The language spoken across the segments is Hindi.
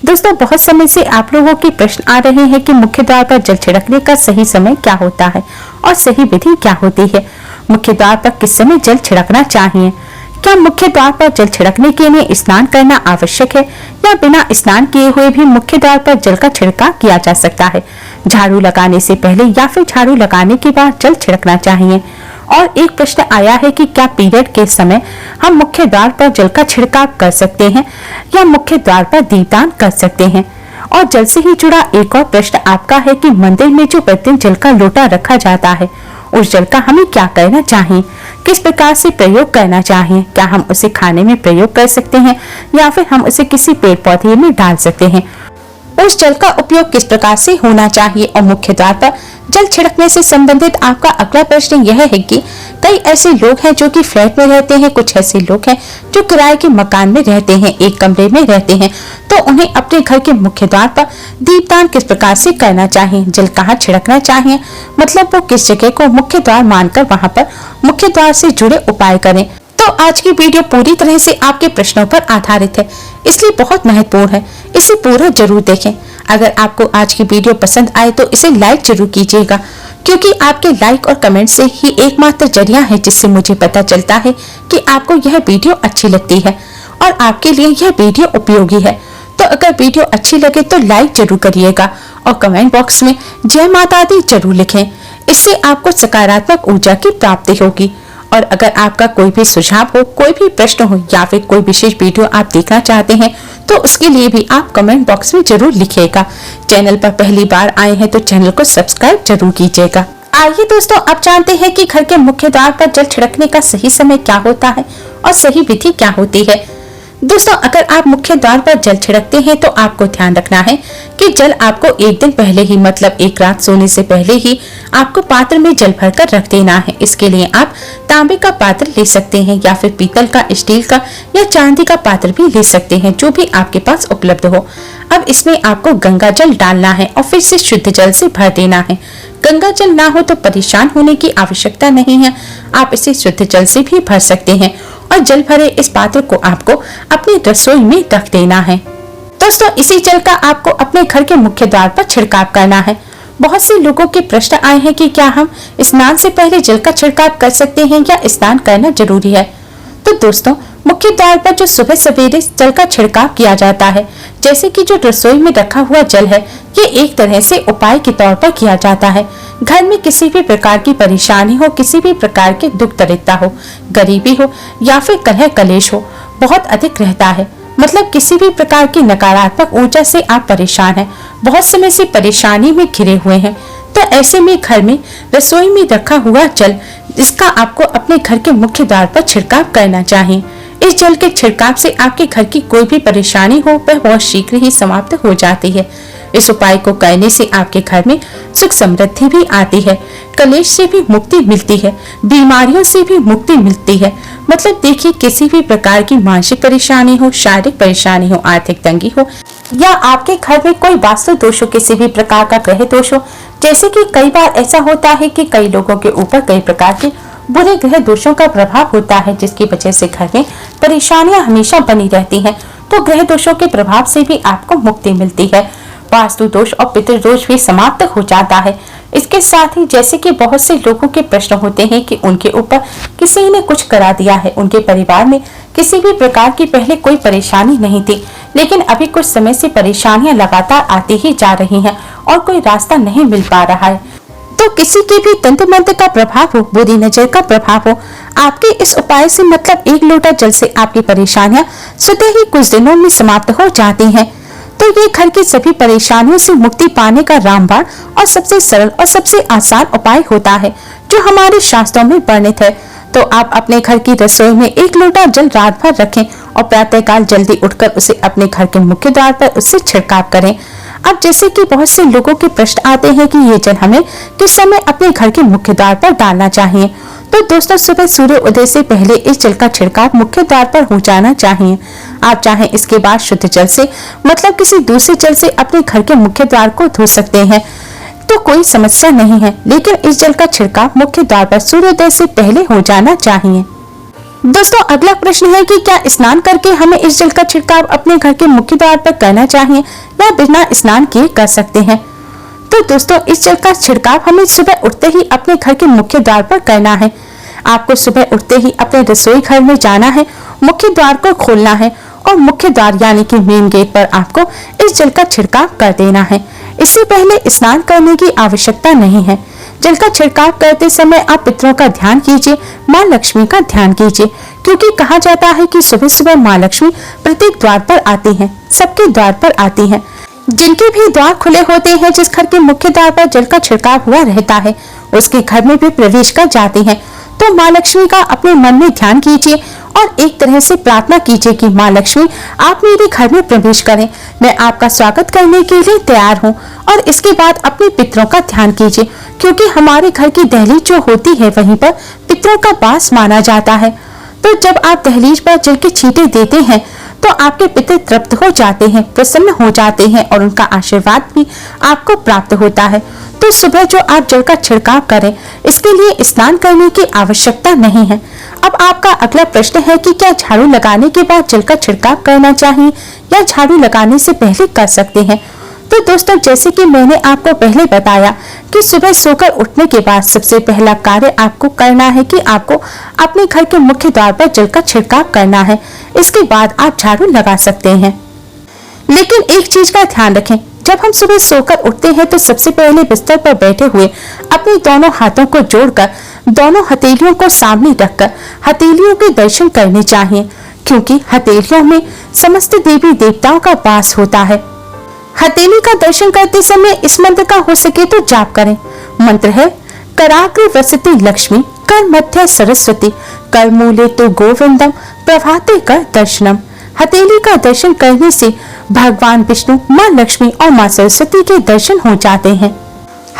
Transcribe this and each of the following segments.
दोस्तों, बहुत समय से आप लोगों के प्रश्न आ रहे हैं कि मुख्य द्वार पर जल छिड़कने का सही समय क्या होता है और सही विधि क्या होती है। मुख्य द्वार पर किस समय जल छिड़कना चाहिए? क्या मुख्य द्वार पर जल छिड़कने के लिए स्नान करना आवश्यक है या बिना स्नान किए हुए भी मुख्य द्वार पर जल का छिड़काव किया जा सकता है? झाड़ू लगाने से पहले या फिर झाड़ू लगाने के बाद जल छिड़कना चाहिए। और एक प्रश्न आया है कि क्या पीरियड के समय हम मुख्य द्वार पर जल का छिड़काव कर सकते हैं या मुख्य द्वार पर दीपदान कर सकते हैं। और जल से ही जुड़ा एक और प्रश्न आपका है कि मंदिर में जो प्रतिदिन जल का लोटा रखा जाता है, उस जल का हमें क्या करना चाहिए, किस प्रकार से प्रयोग करना चाहिए, क्या हम उसे खाने में प्रयोग कर सकते हैं या फिर हम उसे किसी पेड़ पौधे में डाल सकते हैं, उस जल का उपयोग किस प्रकार से होना चाहिए। और मुख्य द्वार पर जल छिड़कने से संबंधित आपका अगला प्रश्न यह है कि कई ऐसे लोग हैं जो कि फ्लैट में रहते हैं, कुछ ऐसे लोग हैं जो किराए के मकान में रहते हैं, एक कमरे में रहते हैं, तो उन्हें अपने घर के मुख्य द्वार पर दीपदान किस प्रकार से करना चाहिए, जल कहाँ छिड़कना चाहिए, मतलब वो किस जगह को मुख्य द्वार मानकर वहां पर मुख्य द्वार से जुड़े उपाय करें। तो आज की वीडियो पूरी तरह से आपके प्रश्नों पर आधारित है, इसलिए बहुत महत्वपूर्ण है, इसे पूरा जरूर देखें। अगर आपको आज की वीडियो पसंद आए तो इसे लाइक जरूर कीजिएगा, क्योंकि आपके लाइक और कमेंट से ही एकमात्र जरिया है जिससे मुझे पता चलता है कि आपको यह वीडियो अच्छी लगती है और आपके लिए यह वीडियो उपयोगी है। तो अगर वीडियो अच्छी लगे तो लाइक जरूर करिएगा और कमेंट बॉक्स में जय माता दी जरूर लिखें, इससे आपको सकारात्मक ऊर्जा की प्राप्ति होगी। और अगर आपका कोई भी सुझाव हो, कोई भी प्रश्न हो या फिर कोई विशेष वीडियो आप देखना चाहते हैं तो उसके लिए भी आप कमेंट बॉक्स में जरूर लिखिएगा। चैनल पर पहली बार आए हैं तो चैनल को सब्सक्राइब जरूर कीजिएगा। आइए दोस्तों, अब जानते हैं कि घर के मुख्य द्वार पर जल छिड़कने का सही समय क्या होता है और सही विधि क्या होती है। दोस्तों, अगर आप मुख्य द्वार पर जल छिड़कते हैं तो आपको ध्यान रखना है कि जल आपको एक दिन पहले ही, मतलब एक रात सोने से पहले ही आपको पात्र में जल भरकर रख देना है। इसके लिए आप तांबे का पात्र ले सकते हैं या फिर पीतल का, स्टील का या चांदी का पात्र भी ले सकते हैं, जो भी आपके पास उपलब्ध हो। अब इसमें आपको गंगा जल डालना है और फिर से शुद्ध जल से भर देना है। गंगा जल ना हो तो परेशान होने की आवश्यकता नहीं है, आप इसे शुद्ध जल से भी भर सकते हैं और जल भरे इस पात्र को आपको अपनी रसोई में रख देना है। दोस्तों, इसी जल का आपको अपने घर के मुख्य द्वार पर छिड़काव करना है। बहुत से लोगों के प्रश्न आए हैं कि क्या हम स्नान से पहले जल का छिड़काव कर सकते हैं या स्नान करना जरूरी है। तो दोस्तों, मुख्य द्वार पर जो सुबह सवेरे जल का छिड़काव किया जाता है, जैसे कि जो रसोई में रखा हुआ जल है, ये एक तरह से उपाय के तौर पर किया जाता है। घर में किसी भी प्रकार की परेशानी हो, किसी भी प्रकार के दुख दरिद्रता हो, गरीबी हो या फिर कलह कलेश हो, बहुत अधिक रहता है, मतलब किसी भी प्रकार की नकारात्मक ऊर्जा से आप परेशान हैं, बहुत समय से परेशानी में घिरे हुए हैं, तो ऐसे में घर में रसोई में रखा हुआ जल, इसका आपको अपने घर के मुख्य द्वार पर छिड़काव करना चाहिए। इस जल के छिड़काव से आपके घर की कोई भी परेशानी हो वह बहुत शीघ्र ही समाप्त हो जाती है। इस उपाय को करने से आपके घर में सुख समृद्धि भी आती है, कलेश से भी मुक्ति मिलती है, बीमारियों से भी मुक्ति मिलती है। मतलब देखिए, किसी भी प्रकार की मानसिक परेशानी हो, शारीरिक परेशानी हो, आर्थिक तंगी हो या आपके घर में कोई वास्तु दोष हो, किसी भी प्रकार का ग्रह दोष हो, जैसे कि कई बार ऐसा होता है कि कई लोगों के ऊपर कई प्रकार के बुरे ग्रह दोषों का प्रभाव होता है, जिसकी वजह से घर में परेशानियां हमेशा बनी रहती हैं। तो ग्रह दोषों के प्रभाव से भी आपको मुक्ति मिलती है, वास्तु दोष और पितृ दोष भी समाप्त हो जाता है। इसके साथ ही जैसे कि बहुत से लोगों के प्रश्न होते हैं कि उनके ऊपर किसी ने कुछ करा दिया है, उनके परिवार में किसी भी प्रकार की पहले कोई परेशानी नहीं थी, लेकिन अभी कुछ समय से परेशानियां लगातार आती ही जा रही हैं और कोई रास्ता नहीं मिल पा रहा है। तो किसी के भी तंत्र मंत्र का प्रभाव हो, बुरी नजर का प्रभाव हो, आपके इस उपाय से, मतलब एक लोटा जल से आपकी परेशानियां स्वतः ही कुछ दिनों में समाप्त हो जाती हैं। तो ये घर की सभी परेशानियों से मुक्ति पाने का रामबाण और सबसे सरल और सबसे आसान उपाय होता है, जो हमारे शास्त्रों में वर्णित है। तो आप अपने घर की रसोई में एक लोटा जल रात भर रखें और प्रातःकाल जल्दी उठकर उसे अपने घर के मुख्य द्वार पर उससे छिड़काव करें। अब जैसे कि बहुत से लोगों के प्रश्न आते हैं कि ये जल हमें किस समय अपने घर के मुख्य द्वार पर डालना चाहिए। तो दोस्तों, सुबह सूर्य उदय से पहले इस जल का छिड़काव मुख्य द्वार पर हो जाना चाहिए। आप चाहें इसके बाद शुद्ध जल से, मतलब किसी दूसरे जल से अपने घर के मुख्य द्वार को धो सकते हैं, तो कोई समस्या नहीं है, लेकिन इस जल का छिड़काव मुख्य द्वार पर सूर्योदय से पहले हो जाना चाहिए। दोस्तों अगला प्रश्न है कि क्या स्नान करके हमें इस जल का छिड़काव अपने घर के मुख्य द्वार पर करना चाहिए या बिना स्नान किए कर सकते हैं। तो दोस्तों इस जल का छिड़काव हमें सुबह उठते ही अपने घर के मुख्य द्वार पर करना है। आपको सुबह उठते ही अपने रसोई घर में जाना है, मुख्य द्वार को खोलना है और मुख्य द्वार यानी कि मेन गेट पर आपको इस जल का छिड़काव कर देना है। इससे पहले स्नान करने की आवश्यकता नहीं है। जल का छिड़काव करते समय आप पितरों का ध्यान कीजिए, माँ लक्ष्मी का ध्यान कीजिए, क्योंकि कहा जाता है कि सुबह सुबह माँ लक्ष्मी प्रत्येक द्वार पर आती हैं, सबके द्वार पर आती हैं। जिनके भी द्वार खुले होते हैं, जिस घर के मुख्य द्वार पर जल का छिड़काव हुआ रहता है, उसके घर में भी प्रवेश कर जाते हैं। तो माँ लक्ष्मी का अपने मन में ध्यान कीजिए और एक तरह से प्रार्थना कीजिए कि माँ लक्ष्मी आप मेरे घर में प्रवेश करें, मैं आपका स्वागत करने के लिए तैयार हूँ। और इसके बाद अपने पितरों का ध्यान कीजिए, क्योंकि हमारे घर की दहलीज जो होती है वहीं पर पितरों का वास माना जाता है। तो जब आप दहलीज पर जल के छींटे देते हैं तो आपके पितर तृप्त हो जाते हैं, प्रसन्न हो जाते हैं और उनका आशीर्वाद भी आपको प्राप्त होता है। तो सुबह जो आप जल का छिड़काव करें, इसके लिए स्नान करने की आवश्यकता नहीं है। अब आपका अगला प्रश्न है कि क्या झाड़ू लगाने के बाद जल का छिड़काव करना चाहिए या झाड़ू लगाने से पहले कर सकते हैं। तो दोस्तों जैसे कि मैंने आपको पहले बताया कि सुबह सोकर उठने के बाद सबसे पहला कार्य आपको करना है कि आपको अपने घर के मुख्य द्वार पर जल का छिड़काव करना है। इसके बाद आप झाड़ू लगा सकते हैं। लेकिन एक चीज का ध्यान रखें, जब हम सुबह सोकर उठते हैं तो सबसे पहले बिस्तर पर बैठे हुए अपने दोनों हाथों को जोड़कर दोनों हथेलियों को सामने रखकर हथेलियों के दर्शन करने चाहिए, क्योंकि हथेलियों में समस्त देवी देवताओं का वास होता है। हथेली का दर्शन करते समय इस मंत्र का हो सके तो जाप करें। मंत्र है कराग्र वसति लक्ष्मी, कर मध्य सरस्वती, कर मूले तो गोविंदम, प्रभाते कर दर्शनम। हथेली का दर्शन करने से भगवान विष्णु, माँ लक्ष्मी और माँ सरस्वती के दर्शन हो जाते हैं।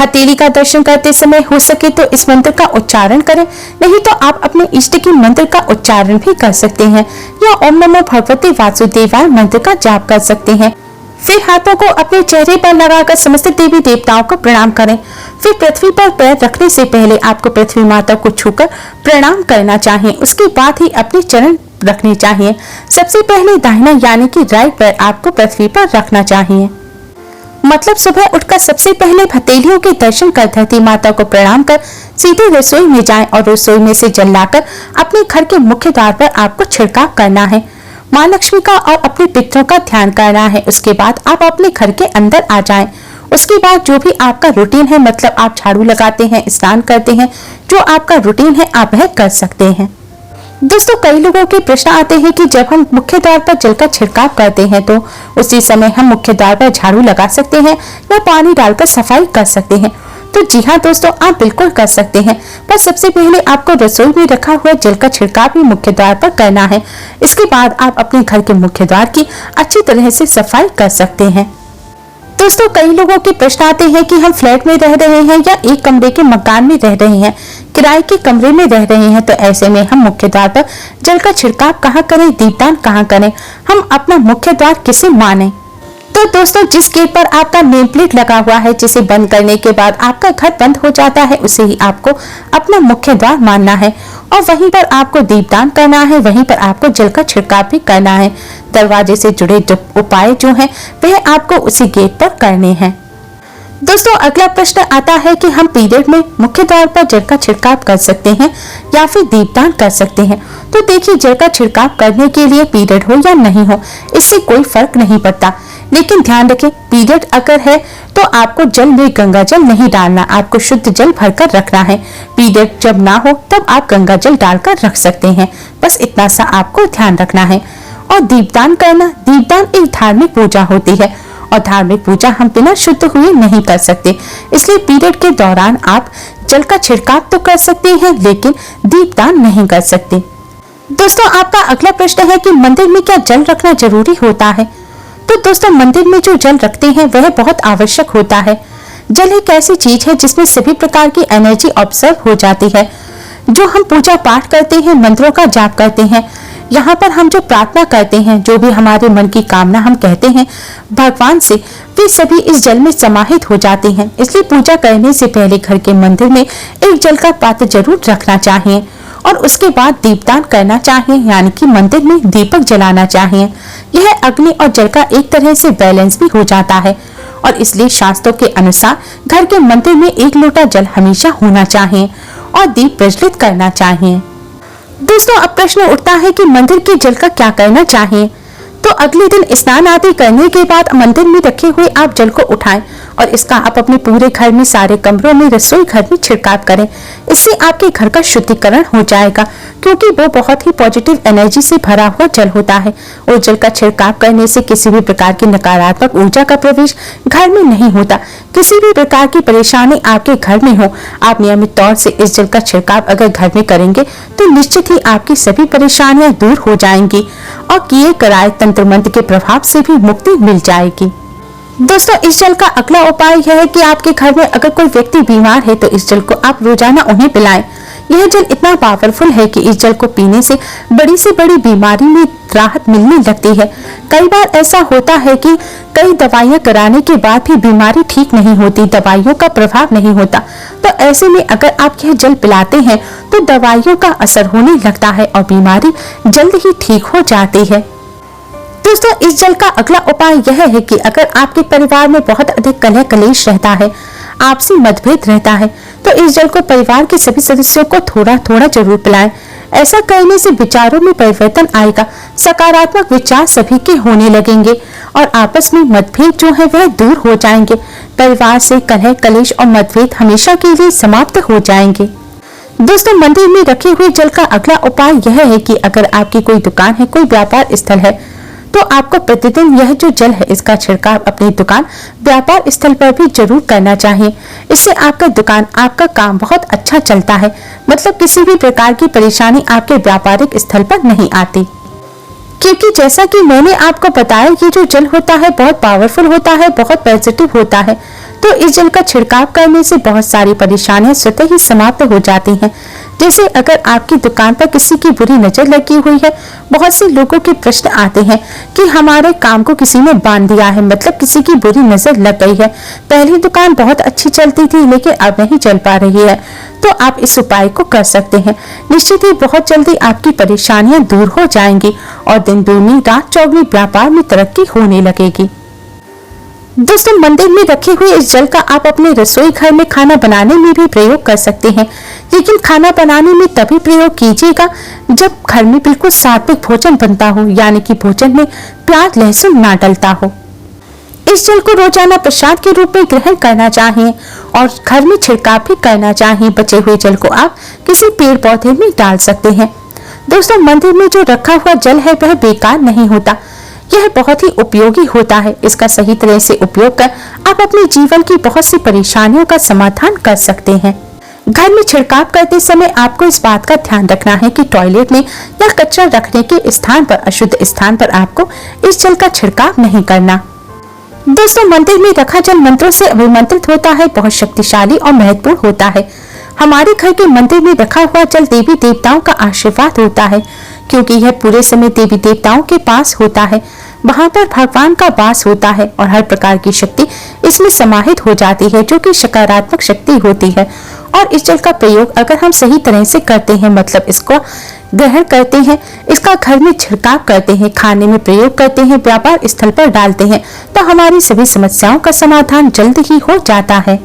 हथेली का दर्शन करते समय हो सके तो इस मंत्र का उच्चारण करें, नहीं तो आप अपने इष्ट की मंत्र का उच्चारण भी कर सकते हैं या ओम नमो भगवते वासुदेवाय मंत्र का जाप कर सकते हैं। फिर हाथों को अपने चेहरे पर लगाकर समस्त देवी देवताओं को प्रणाम करें। फिर पृथ्वी पर पैर रखने से पहले आपको पृथ्वी माता को छूकर प्रणाम करना चाहिए। उसके बाद ही अपने चरण रखने चाहिए। सबसे पहले दाहिना यानी कि राइट पैर आपको पृथ्वी पर रखना चाहिए। मतलब सुबह उठकर सबसे पहले हथेलियों के दर्शन कर धरती माता को प्रणाम कर सीधे रसोई में जाएं और रसोई में से जल लाकर अपने घर के मुख्य द्वार पर आपको छिड़काव करना है। माँ लक्ष्मी का और अपने पितरों का ध्यान करना है। उसके बाद आप अपने घर के अंदर आ जाएं। उसके बाद जो भी आपका रूटीन है, मतलब आप झाड़ू लगाते हैं, स्नान करते हैं, जो आपका रूटीन है आप वह कर सकते हैं। दोस्तों कई लोगों के प्रश्न आते हैं कि जब हम मुख्य द्वार पर जल का छिड़काव करते हैं तो उसी समय हम मुख्य द्वार पर झाड़ू लगा सकते हैं या पानी डालकर सफाई कर सकते हैं। तो जी हाँ दोस्तों, आप बिल्कुल कर सकते हैं, पर सबसे पहले आपको रसोई में रखा हुआ जल का छिड़काव भी मुख्य द्वार पर करना है। इसके बाद आप अपने घर के मुख्य द्वार की अच्छी तरह से सफाई कर सकते हैं। दोस्तों कई लोगों के प्रश्न आते हैं कि हम फ्लैट में रह रहे हैं या एक कमरे के मकान में रह रहे हैं, किराए के कमरे में रह रहे हैं, तो ऐसे में हम मुख्य द्वार पर जल का छिड़काव कहाँ करें, दीपदान कहाँ करें, हम अपना मुख्य द्वार किसे माने। तो दोस्तों जिस गेट पर आपका नेम प्लेट लगा हुआ है, जिसे बंद करने के बाद आपका घर बंद हो जाता है, उसे ही आपको अपना मुख्य द्वार मानना है और वहीं पर आपको दीपदान करना है, वहीं पर आपको जल का छिड़काव भी करना है। दरवाजे से जुड़े उपाय जो हैं वह आपको उसी गेट पर करने हैं। दोस्तों अगला प्रश्न आता है कि हम पीरियड में मुख्य द्वार पर जल का छिड़काव कर सकते हैं या फिर दीपदान कर सकते हैं। तो देखिए, जल का छिड़काव करने के लिए पीरियड हो या नहीं हो, इससे कोई फर्क नहीं पड़ता, लेकिन ध्यान रखें पीरियड अगर है तो आपको जल में गंगा जल नहीं डालना, आपको शुद्ध जल भरकर रखना है। पीरियड जब ना हो तब आप गंगा जल डालकर रख सकते हैं, बस इतना सा आपको ध्यान रखना है। और दीपदान करना, दीपदान एक धार्मिक पूजा होती है और धार्मिक पूजा हम बिना शुद्ध हुए नहीं कर सकते, इसलिए पीरियड के दौरान आप जल का छिड़काव तो कर सकते हैं लेकिन दीपदान नहीं कर सकते। दोस्तों आपका अगला प्रश्न है कि मंदिर में क्या जल रखना जरूरी होता है। तो दोस्तों मंदिर में जो जल रखते हैं वह बहुत आवश्यक होता है। जल एक ऐसी चीज है जिसमें सभी प्रकार की एनर्जी ऑब्जर्व हो जाती है। जो हम पूजा पाठ करते हैं, मंत्रों का जाप करते हैं, यहाँ पर हम जो प्रार्थना करते हैं, जो भी हमारे मन की कामना हम कहते हैं भगवान से, वे सभी इस जल में समाहित हो जाते हैं। इसलिए पूजा करने से पहले घर के मंदिर में एक जल का पात्र जरूर रखना चाहिए और उसके बाद दीपदान करना चाहिए, यानी कि मंदिर में दीपक जलाना चाहिए। यह अग्नि और जल का एक तरह से बैलेंस भी हो जाता है और इसलिए शास्त्रों के अनुसार घर के मंदिर में 1 लोटा जल हमेशा होना चाहिए और दीप प्रज्वलित करना चाहिए। दोस्तों, अब प्रश्न उठता है कि मंदिर के जल का क्या करना चाहिए। तो अगले दिन स्नान आदि करने के बाद मंदिर में रखे हुए आप जल को उठाएं और इसका आप अपने पूरे घर में, सारे कमरों में, रसोई घर में छिड़काव करें। इससे आपके घर का शुद्धिकरण हो जाएगा, क्योंकि वो बहुत ही पॉजिटिव एनर्जी से भरा हुआ जल होता है और जल का छिड़काव करने से किसी भी प्रकार की नकारात्मक ऊर्जा का प्रवेश घर में नहीं होता। किसी भी प्रकार की परेशानी आपके घर में हो, आप नियमित तौर से इस जल का छिड़काव अगर घर में करेंगे तो निश्चित ही आपकी सभी परेशानियां दूर हो जाएंगी और किए कराए तंत्र मंत्र के प्रभाव से भी मुक्ति मिल जाएगी। दोस्तों, इस जल का अगला उपाय यह है कि आपके घर में अगर कोई व्यक्ति बीमार है तो इस जल को आप रोजाना उन्हें पिलाएं। यह जल इतना पावरफुल है कि इस जल को पीने से बड़ी से बड़ी बीमारी में राहत मिलने लगती है। कई बार ऐसा होता है कि कई दवाइयां कराने के बाद भी बीमारी ठीक नहीं होती, दवाइयों का प्रभाव नहीं होता। तो ऐसे में अगर आप यह जल पिलाते हैं तो दवाइयों का असर होने लगता है और बीमारी जल्द ही ठीक हो जाती है। दोस्तों, इस जल का अगला उपाय यह है कि अगर आपके परिवार में बहुत अधिक कलह कलेश रहता है, आपसी मतभेद रहता है, तो इस जल को परिवार के सभी सदस्यों को थोड़ा थोड़ा जरूर पिलाएं। ऐसा करने से विचारों में परिवर्तन आएगा, सकारात्मक विचार सभी के होने लगेंगे और आपस में मतभेद जो है वह दूर हो जाएंगे। परिवार से कलह कलेश और मतभेद हमेशा के लिए समाप्त हो जाएंगे। दोस्तों, मंदिर में रखे हुए जल का अगला उपाय यह है कि अगर आपकी कोई दुकान है, कोई व्यापार स्थल है, तो आपको प्रतिदिन यह जो जल है इसका छिड़काव अपनी दुकान, व्यापार स्थल पर भी जरूर करना चाहिए। इससे आपका दुकान, आपका काम बहुत अच्छा चलता है, मतलब किसी भी प्रकार की परेशानी आपके व्यापारिक स्थल पर नहीं आती। क्योंकि जैसा कि मैंने आपको बताया, ये जो जल होता है बहुत पावरफुल होता है, बहुत पॉजिटिव होता है। तो इस जल का छिड़काव करने से बहुत सारी परेशानियां स्वतः ही समाप्त हो जाती हैं। जैसे अगर आपकी दुकान पर किसी की बुरी नजर लगी हुई है, बहुत से लोगों के प्रश्न आते हैं कि हमारे काम को किसी ने बांध दिया है, मतलब किसी की बुरी नजर लग गई है। पहली दुकान बहुत अच्छी चलती थी लेकिन अब नहीं चल पा रही है, तो आप इस उपाय को कर सकते हैं। निश्चित ही बहुत जल्दी आपकी परेशानियां दूर हो जाएंगी और दिन दूनी रात चौगुनी व्यापार में तरक्की होने लगेगी। दोस्तों, मंदिर में रखे हुए इस जल का आप अपने रसोई घर में खाना बनाने में भी प्रयोग कर सकते हैं, लेकिन खाना बनाने में तभी प्रयोग कीजिएगा जब घर में बिल्कुल सात्विक भोजन बनता हो, यानी कि भोजन में प्याज लहसुन ना डलता हो। इस जल को रोजाना प्रसाद के रूप में ग्रहण करना चाहिए और घर में छिड़काव भी करना चाहिए। बचे हुए जल को आप किसी पेड़ पौधे में डाल सकते हैं। दोस्तों, मंदिर में जो रखा हुआ जल है वह बेकार नहीं होता, यह बहुत ही उपयोगी होता है। इसका सही तरह से उपयोग कर आप अपने जीवन की बहुत सी परेशानियों का समाधान कर सकते हैं। घर में छिड़काव करते समय आपको इस बात का ध्यान रखना है कि टॉयलेट में या कचरा रखने के स्थान पर, अशुद्ध स्थान पर आपको इस जल का छिड़काव नहीं करना। दोस्तों, मंदिर में रखा जल मंत्रों से अभिमंत्रित होता है, बहुत शक्तिशाली और महत्वपूर्ण होता है। हमारे घर के मंदिर में रखा हुआ जल देवी देवताओं का आशीर्वाद होता है, क्योंकि यह पूरे समय देवी देवताओं के पास होता है। वहां पर भगवान का वास होता है और हर प्रकार की शक्ति इसमें समाहित हो जाती है, जो कि सकारात्मक शक्ति होती है। और इस जल का प्रयोग अगर हम सही तरह से करते हैं, मतलब इसको ग्रहण करते हैं, इसका घर में छिड़काव करते हैं, खाने में प्रयोग करते हैं, व्यापार स्थल पर डालते हैं, तो हमारी सभी समस्याओं का समाधान जल्द ही हो जाता है।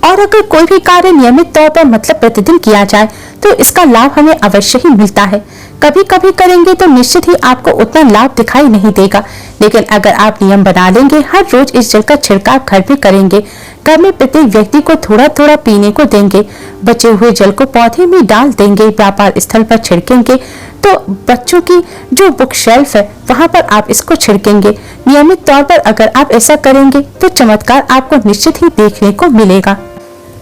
और अगर कोई भी कार्य नियमित तौर पर, मतलब प्रतिदिन किया जाए, तो इसका लाभ हमें अवश्य ही मिलता है। कभी कभी करेंगे तो निश्चित ही आपको उतना लाभ दिखाई नहीं देगा, लेकिन अगर आप नियम बना लेंगे, हर रोज इस जल का छिड़काव घर में करेंगे, घर में प्रत्येक व्यक्ति को थोड़ा थोड़ा पीने को देंगे, बचे हुए जल को पौधे में डाल देंगे, व्यापार स्थल पर छिड़केंगे, तो बच्चों की जो बुक शेल्फ है वहां पर आप इसको छिड़केंगे। नियमित तौर पर अगर आप ऐसा करेंगे तो चमत्कार आपको निश्चित ही देखने को मिलेगा।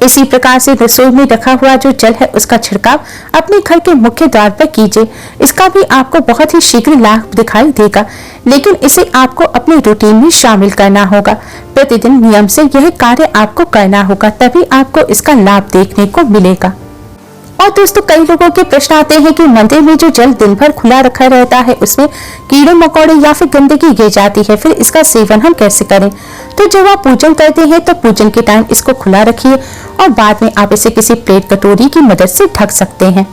इसी प्रकार से रसोई में रखा हुआ जो जल है उसका छिड़काव अपने घर के मुख्य द्वार पर कीजिए। इसका भी आपको बहुत ही शीघ्र लाभ दिखाई देगा, लेकिन इसे आपको अपने रूटीन में शामिल करना होगा। प्रतिदिन नियम से यह कार्य आपको करना होगा, तभी आपको इसका लाभ देखने को मिलेगा। और दोस्तों, कई लोगों के प्रश्न आते हैं कि मंदिर में जो जल दिन भर खुला रखा रहता है उसमें कीड़े मकोड़े या फिर गंदगी गिर जाती है, फिर इसका सेवन हम कैसे करें। तो जब आप पूजन करते हैं तो पूजन के टाइम इसको खुला रखिए और बाद में आप इसे किसी प्लेट कटोरी की मदद से ढक सकते हैं।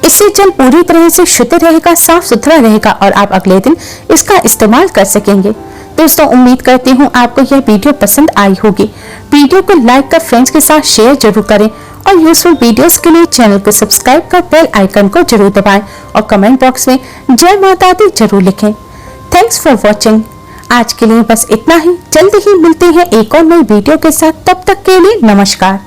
इससे जल पूरी तरह से शुद्ध रहेगा, साफ सुथरा रहेगा और आप अगले दिन इसका इस्तेमाल कर सकेंगे। दोस्तों, उम्मीद करती हूँ आपको यह वीडियो पसंद आई होगी। वीडियो को लाइक कर फ्रेंड्स के साथ शेयर जरूर करें और यूजफुल वीडियोस के लिए चैनल को सब्सक्राइब कर बेल आइकन को जरूर दबाएं और कमेंट बॉक्स में जय माता दी जरूर लिखें। Thanks for watching. आज के लिए बस इतना ही। जल्दी ही मिलते हैं एक और नई वीडियो के साथ। तब तक के लिए नमस्कार।